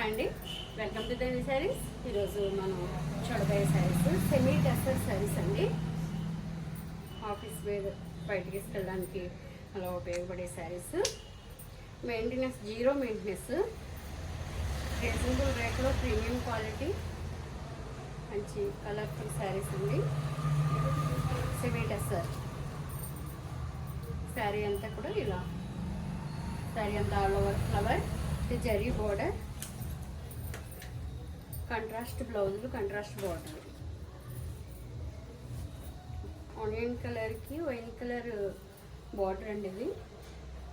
అండి, welcome to దండి శారీస్. ఈరోజు మనం చూడబోయే శారీస్ సెమీ టెస్టర్ శారీస్ అండి. ఆఫీస్ వేర్ బయటికి తీసుకెళ్ళడానికి అలా ఉపయోగపడే saris. Maintenance zero maintenance, reasonable రేట్లో ప్రీమియం క్వాలిటీ, మంచి కలర్ఫుల్ శారీస్ అండి. సెమీ టెస్టర్ శారీ అంతా కూడా ఇలా, శారీ అంతా all over flower, zari border, contrast బ్లౌజులు, కంట్రాస్ట్ బార్డర్, ఆనియన్ కలర్కి వైన్ కలర్ బార్డర్ అండి. ఇది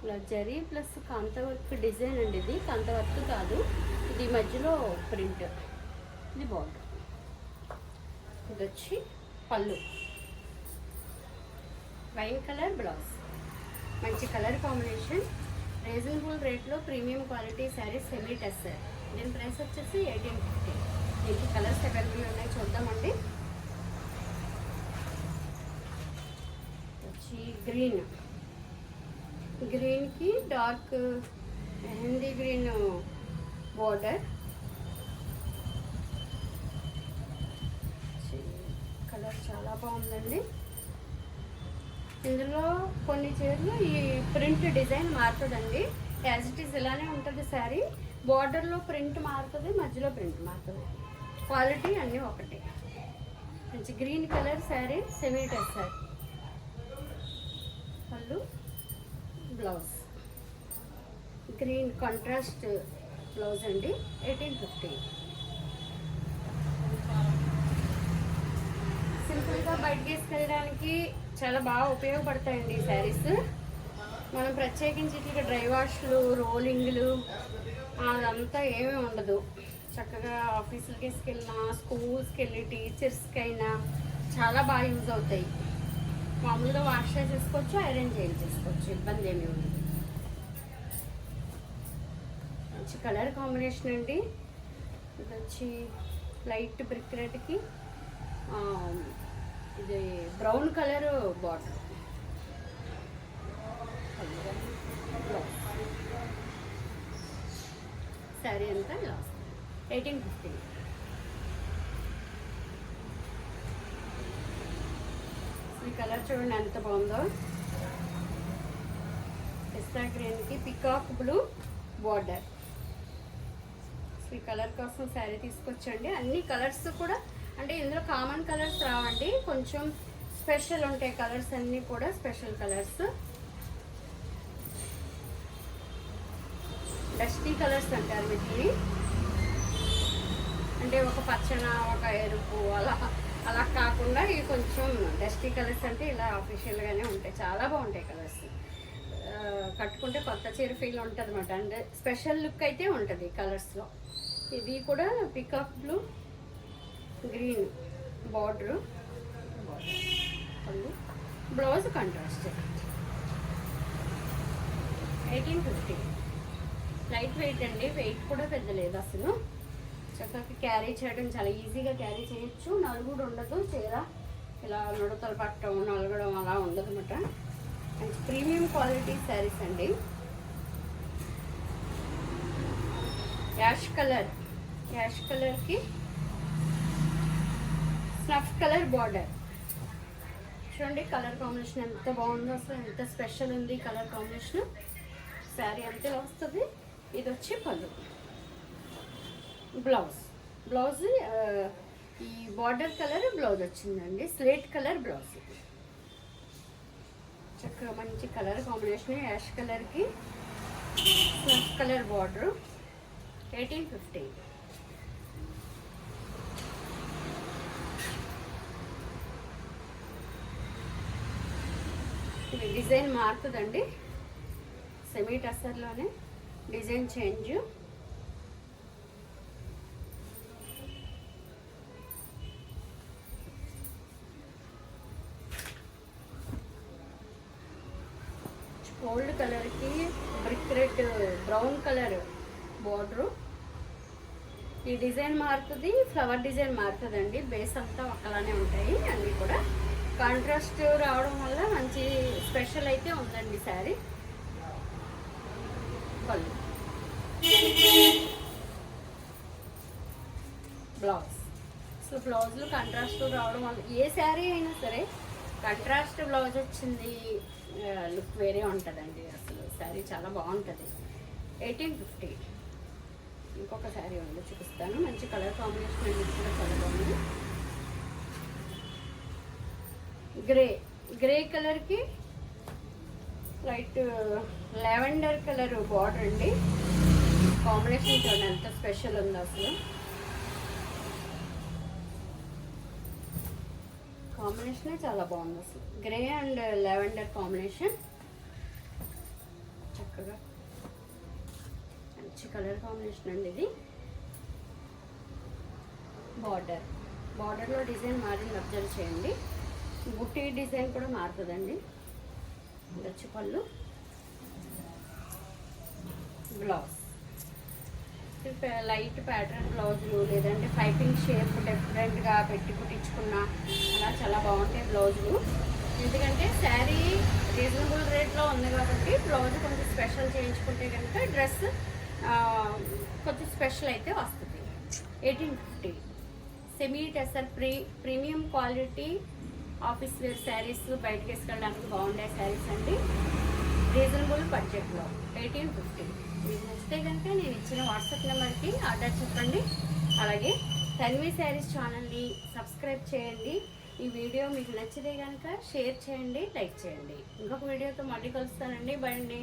ఇలా జరీ ప్లస్ కాంత వర్క్ డిజైన్ అండి. ఇది కాంత వర్క్ కాదు, ఇది మధ్యలో ప్రింట్. ఇది బార్డర్, ఇది వచ్చి పళ్ళు, వైన్ కలర్ బ్లౌజ్. మంచి కలర్ కాంబినేషన్, రీజనబుల్ రేట్లో premium quality sari semi tussar. దీని ప్రైస్ వచ్చేసి 1850. దీనికి కలర్స్ అవైలబుల్ ఉన్నాయి, చూద్దామండి. వచ్చి గ్రీన్కి dark mehndi green border. Colour చాలా బాగుందండి. ఇందులో కొన్ని చీరలు ఈ ప్రింట్ డిజైన్ మారుతుందండి. యాజ్ ఇట్ ఈస్ ఇలానే ఉంటుంది శారీ. బార్డర్లో ప్రింట్ మారుతుంది, మధ్యలో ప్రింట్ మారుతుంది. క్వాలిటీ అన్నీ ఒకటే. మంచి green colour sari semi tester. పళ్ళు, బ్లౌజ్ గ్రీన్ కాంట్రాస్ట్ బ్లౌజ్ అండి. 1850. సింపుల్గా బయటకి తీసుకెళ్ళడానికి చాలా బాగా ఉపయోగపడతాయండి ఈ శారీస్. మనం ప్రత్యేకించి ఇట్లా డ్రై వాష్లు, రోలింగ్లు అదంతా ఏమీ ఉండదు. చక్కగా ఆఫీసులకి తీసుకెళ్ళినా, స్కూల్స్కి వెళ్ళి టీచర్స్కి అయినా చాలా బాగా యూజ్ అవుతాయి. మామూలుగా వాష్ చేసేసుకోవచ్చు, ఐరన్ చేయించేసుకోవచ్చు, ఇబ్బంది ఏమీ ఉండదు. మంచి కలర్ కాంబినేషన్ అండి. ఇది వచ్చి లైట్ బ్రిక్ రెడ్కి ఇది బ్రౌన్ కలర్ బార్డర్. శారీ అంతా ఇలా వస్తుంది. 1850. ఈ కలర్ చూడండి ఎంత బాగుందో. పిస్తా గ్రీన్కి పికాక్ బ్లూ బార్డర్. ఈ కలర్ కోసం శారీ తీసుకొచ్చండి. అన్ని కలర్స్ కూడా అంటే ఇందులో కామన్ కలర్స్ రావండి, కొంచెం స్పెషల్ ఉంటాయి కలర్స్ అన్నీ కూడా, స్పెషల్ కలర్స్. డస్టీ కలర్స్ అంటారు వీటిని. అంటే ఒక పచ్చన, ఒక ఎరుపు అలా కాకుండా ఇవి కొంచెం డస్టీ కలర్స్. అంటే ఇలా ఆఫీషియల్గానే ఉంటాయి, చాలా బాగుంటాయి కలర్స్. కట్టుకుంటే కొత్త చీర ఫీల్ ఉంటుంది అన్నమాట. అంటే స్పెషల్ లుక్ అయితే ఉంటుంది కలర్స్లో. ఇది కూడా peacock blue green border, blouse contrast. 1850. Light weight అండి, వెయిట్ కూడా పెద్ద లేదు అసలు. చక్కగా క్యారీ చేయడం చాలా ఈజీగా క్యారీ చేయొచ్చు. నలుగుడు ఉండదు చీర, ఇలా నుడతలు పట్టడం, నలగడం అలా ఉండదు అన్నమాట. మంచి ప్రీమియం క్వాలిటీ శారీస్ అండి. యాష్ కలర్కి స్నఫ్ కలర్ బార్డర్. చూడండి కలర్ కాంబినేషన్ ఎంత బాగుందో, అసలు ఎంత స్పెషల్ ఉంది కలర్ కాంబినేషన్. శారీ అంతే వస్తుంది. ఇది వచ్చి పళ్ళు, బ్లౌజ్ ఈ బార్డర్ కలర్ బ్లౌజ్ వచ్చిందండి. Slate colour blouse. చక్కగా మంచి కలర్ కాంబినేషన్. యాష్ కలర్కి స్నఫ్ కలర్ బార్డర్. 1850. ఇది డిజైన్ మారుతుందండి, సెమీ టస్సర్లోనే డిజైన్ చేంజ్. గోల్డ్ కలర్కి brick red brown colour border. ఈ డిజైన్ మారుతుంది, ఫ్లవర్ డిజైన్ మారుతుందండి. బేస్ అంతా ఒకలానే ఉంటాయి అన్నీ కూడా. కాంట్రాస్ట్ రావడం వల్ల మంచి స్పెషల్ అయితే ఉందండి శారీ. పళ్ళు బ్లౌజ్. అసలు బ్లౌజులు కాంట్రాస్ట్ రావడం వల్ల ఏ శారీ అయినా సరే కాంట్రాస్ట్ బ్లౌజ్ వచ్చింది లుక్ వేరే ఉంటుందండి. అసలు శారీ చాలా బాగుంటుంది. 1850. ఇంకొక శారీ ఉంది చూపిస్తాను. మంచి కలర్ కాంబినేషన్ అండి, ఇది కూడా చాలా బాగుంది. గ్రే కలర్కి లైట్ లావెండర్ కలర్ బార్డర్ అండి. కాంబినేషన్ చూడండి ఎంత స్పెషల్ ఉందో అసలు. కాంబినేషనే చాలా బాగుంది అసలు. గ్రే అండ్ లావెండర్ కాంబినేషన్ చక్కగా మంచి కలర్ కాంబినేషన్ అండి ఇది. బార్డర్లో డిజైన్ మారింది, అబ్జర్వ్ చేయండి. బుట్టి డిజైన్ కూడా మారుతుందండి. వచ్చి పళ్ళు, బ్లౌజ్ లైట్ ప్యాటర్న్ బ్లౌజులు లేదంటే పైపింగ్ షేప్ డిఫరెంట్గా పెట్టి కుట్టించుకున్న అలా చాలా బాగుంటాయి బ్లౌజులు. ఎందుకంటే శారీ రీజనబుల్ రేట్లో ఉంది కాబట్టి బ్లౌజ్ కొంచెం స్పెషల్ చేయించుకుంటే కనుక డ్రెస్ కొంచెం స్పెషల్ అయితే వస్తుంది. 1850. Semi tussar premium quality office wear saris, బయటకు వేసుకెళ్ళడానికి బాగుండే శారీస్ అండి. రీజనబుల్ బడ్జెట్లో 1850. మీకు నచ్చితే కనుక నేను ఇచ్చిన వాట్సాప్ నెంబర్కి ఆర్డర్ చెప్పండి. అలాగే తన్వి శారీస్ ఛానల్ని సబ్స్క్రైబ్ చేయండి. ఈ వీడియో మీకు నచ్చితే కనుక షేర్ చేయండి, లైక్ చేయండి. ఇంకొక వీడియోతో మళ్ళీ కలుస్తానండి. బాయ్ అండి.